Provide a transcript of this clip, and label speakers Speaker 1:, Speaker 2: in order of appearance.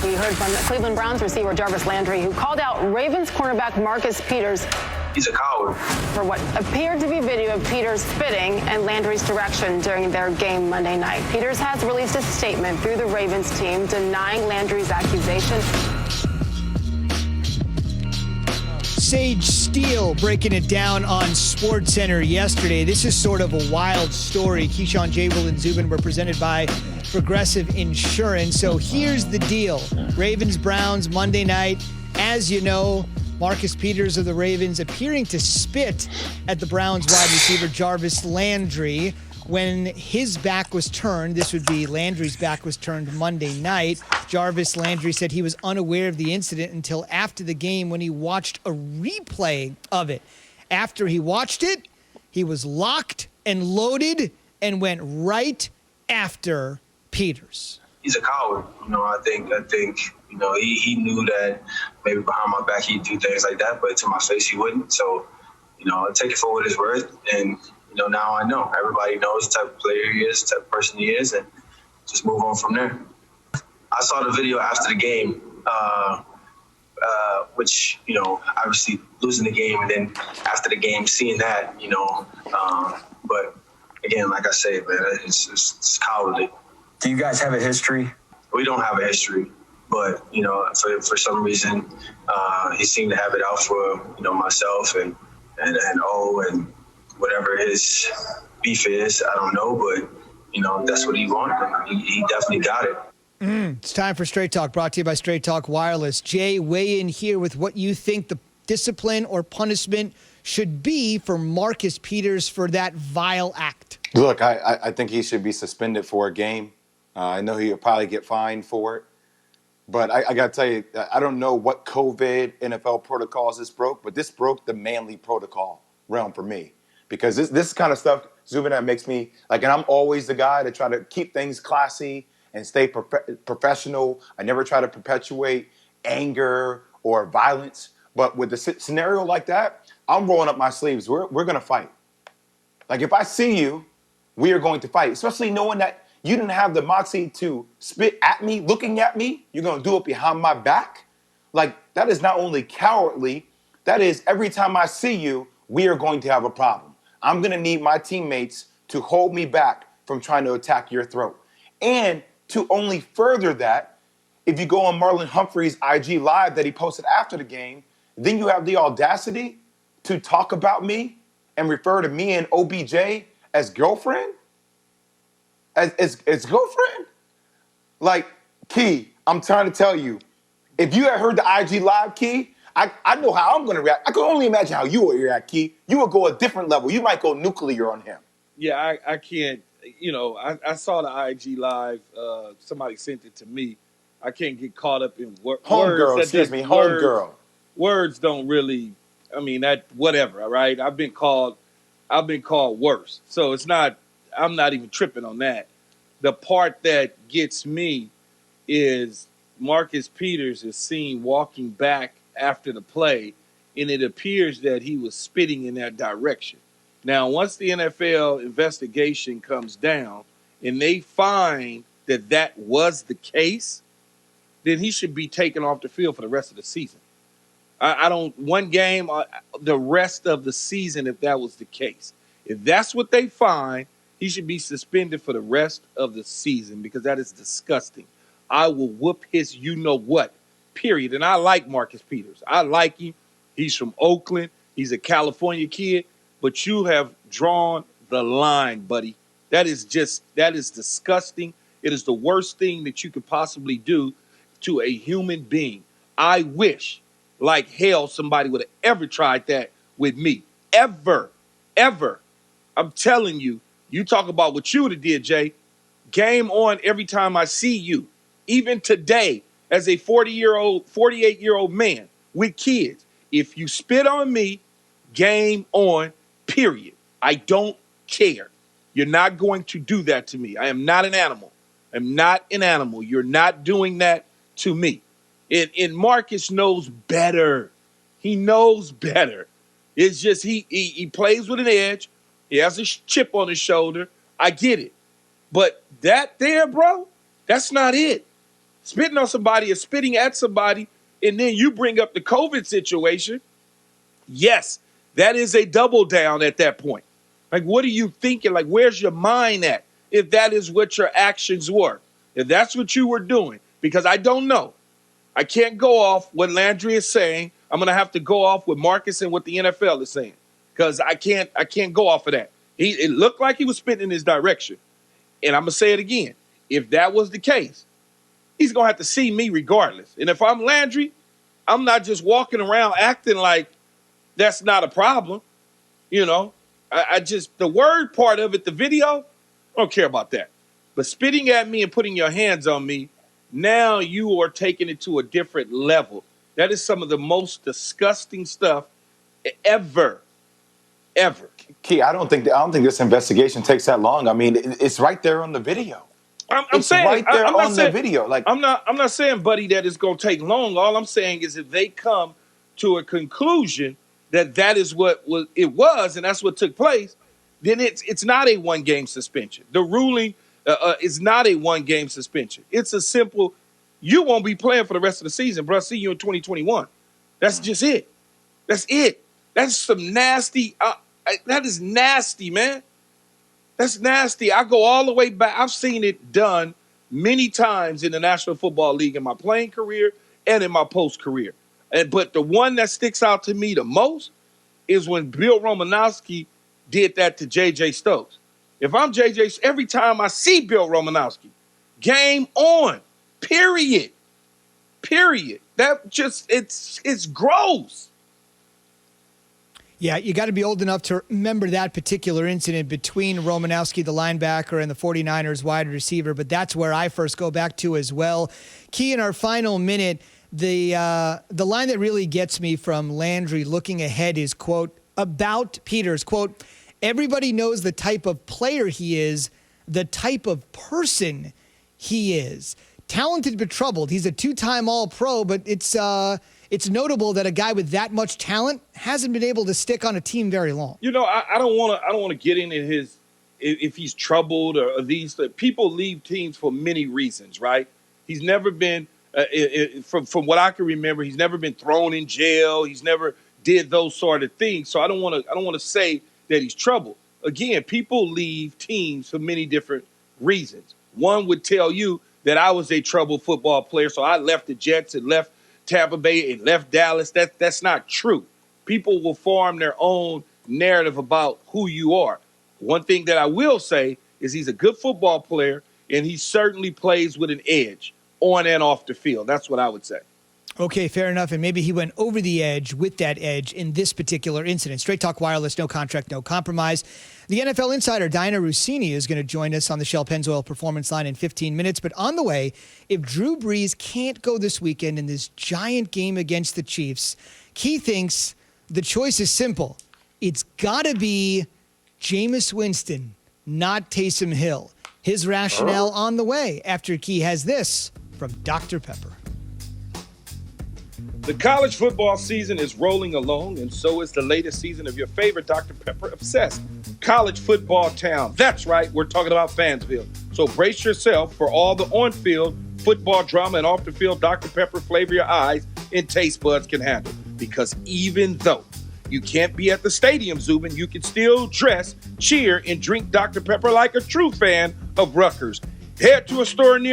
Speaker 1: We heard from Cleveland Browns receiver Jarvis Landry, who called out Ravens cornerback Marcus Peters.
Speaker 2: He's a coward.
Speaker 1: For what appeared to be video of Peters spitting in Landry's direction during their game Monday night. Peters has released a statement through the Ravens team denying Landry's accusation.
Speaker 3: Sage Steele breaking it down on SportsCenter yesterday. This is sort of a wild story. Keyshawn, Jable, and Zubin were presented by Progressive Insurance. So here's the deal. Ravens-Browns Monday night. As you know, Marcus Peters of the Ravens appearing to spit at the Browns wide receiver Jarvis Landry when his back was turned. This would be Landry's back was turned Monday night. Jarvis Landry said he was unaware of the incident until after the game when he watched a replay of it. After he watched it, he was locked and loaded and went right after Peters.
Speaker 2: He's a coward. I think he knew that maybe behind my back he'd do things like that, but to my face he wouldn't. So, I take it for what it's worth. And, now I know. Everybody knows the type of player he is, the type of person he is, and just move on from there. I saw the video after the game, which, obviously losing the game, and then after the game seeing that, but again, like I said, man, it's cowardly.
Speaker 4: Do you guys have a history?
Speaker 2: We don't have a history, but, for some reason, he seemed to have it out for, myself and O and whatever his beef is. I don't know, but, that's what he wanted. He definitely got it.
Speaker 3: It's time for Straight Talk, brought to you by Straight Talk Wireless. Jay, weigh in here with what you think the discipline or punishment should be for Marcus Peters for that vile act.
Speaker 5: Look, I think he should be suspended for a game. I know he'll probably get fined for it. But I got to tell you, I don't know what COVID NFL protocols this broke, but this broke the manly protocol realm for me. Because this kind of stuff, Zubin, that makes me, and I'm always the guy to try to keep things classy and stay professional. I never try to perpetuate anger or violence. But with the scenario like that, I'm rolling up my sleeves. We're going to fight. If I see you, we are going to fight, especially knowing that you didn't have the moxie to spit at me, looking at me. You're going to do it behind my back. That is not only cowardly, that is every time I see you, we are going to have a problem. I'm going to need my teammates to hold me back from trying to attack your throat. And to only further that, if you go on Marlon Humphrey's IG Live that he posted after the game, then you have the audacity to talk about me and refer to me and OBJ as girlfriend? As girlfriend? Key, I'm trying to tell you, if you had heard the IG Live, Key, I know how I'm going to react. I can only imagine how you would react, Key. You would go a different level. You might go nuclear on him.
Speaker 6: Yeah, I can't. I saw the IG Live. Somebody sent it to me. I can't get caught up in words.
Speaker 5: Homegirl, excuse me, homegirl.
Speaker 6: Words don't really, that, whatever, all right? I've been called worse. So it's not, I'm not even tripping on that. The part that gets me is Marcus Peters is seen walking back after the play, and it appears that he was spitting in that direction. Now, once the NFL investigation comes down and they find that that was the case, then he should be taken off the field for the rest of the season. I don't, one game, the rest of the season, if that was the case. If that's what they find, he should be suspended for the rest of the season because that is disgusting. I will whoop his you-know-what, period. And I like Marcus Peters. I like him. He's from Oakland. He's a California kid. But you have drawn the line, buddy. That is disgusting. It is the worst thing that you could possibly do to a human being. I wish, like hell, somebody would have ever tried that with me. Ever. I'm telling you, you talk about what you would have did, Jay. Game on every time I see you. Even today, as a 48-year-old man with kids, if you spit on me, game on, period. I don't care. You're not going to do that to me. I am not an animal. I'm not an animal. You're not doing that to me. And Marcus knows better. He knows better. It's just he plays with an edge. He has a chip on his shoulder. I get it. But that there, bro, that's not it. Spitting on somebody is spitting at somebody, and then you bring up the COVID situation. Yes, that is a double down at that point. Like, what are you thinking? Like, where's your mind at if that is what your actions were? If that's what you were doing, because I don't know. I can't go off what Landry is saying. I'm going to have to go off with Marcus and what the NFL is saying, because I can't go off of that. It looked like he was spitting in his direction. And I'm going to say it again. If that was the case, he's going to have to see me regardless. And if I'm Landry, I'm not just walking around acting like that's not a problem. You know, I just, the word part of it, the video, I don't care about that. But spitting at me and putting your hands on me, now you are taking it to a different level. That is some of the most disgusting stuff ever.
Speaker 5: Key, I don't think this investigation takes that long. I mean, it's right there on the video.
Speaker 6: I'm saying
Speaker 5: right there
Speaker 6: I'm not
Speaker 5: on
Speaker 6: saying,
Speaker 5: the video. Like,
Speaker 6: I'm not saying, buddy, that it's going to take long. All I'm saying is if they come to a conclusion that is what it was, and that's what took place, then it's not a 1-game suspension. The ruling is not a 1-game suspension. It's a simple, you won't be playing for the rest of the season, bro. See you in 2021. That's just it. That's it. That's some nasty. That is nasty, man. That's nasty. I go all the way back. I've seen it done many times in the National Football League in my playing career and in my post career. But the one that sticks out to me the most is when Bill Romanowski did that to J.J. Stokes. If I'm J.J., every time I see Bill Romanowski, game on, period. That just, it's gross.
Speaker 3: Yeah, you got to be old enough to remember that particular incident between Romanowski, the linebacker, and the 49ers wide receiver, but that's where I first go back to as well. Key, in our final minute, the line that really gets me from Landry looking ahead is, quote, about Peters, quote, everybody knows the type of player he is, the type of person he is. Talented but troubled. He's a 2-time All-Pro, but it's notable that a guy with that much talent hasn't been able to stick on a team very long. You know,
Speaker 6: I don't want to get into his if he's troubled or these. People leave teams for many reasons, right? He's never been from what I can remember. He's never been thrown in jail. He's never did those sort of things. So I don't want to say that he's troubled. Again, people leave teams for many different reasons. One would tell you that I was a troubled football player, so I left the Jets and left Tampa Bay and left Dallas. That's not true. People will form their own narrative about who you are. One thing that I will say is he's a good football player, and he certainly plays with an edge on and off the field. That's what I would say.
Speaker 3: Okay, fair enough. And maybe he went over the edge with that edge in this particular incident. Straight Talk Wireless, no contract, no compromise. The NFL insider, Diana Rossini, is going to join us on the Shell Pennzoil Performance Line in 15 minutes. But on the way, if Drew Brees can't go this weekend in this giant game against the Chiefs, Key thinks the choice is simple. It's got to be Jameis Winston, not Taysom Hill. His rationale on the way after Key has this from Dr. Pepper.
Speaker 6: The college football season is rolling along, and so is the latest season of your favorite Dr. Pepper Obsessed college football town. That's right, we're talking about Fansville. So brace yourself for all the on-field football drama and off-the-field Dr. Pepper flavor your eyes and taste buds can handle. Because even though you can't be at the stadium, Zubin, you can still dress, cheer, and drink Dr. Pepper like a true fan of Rutgers. Head to a store near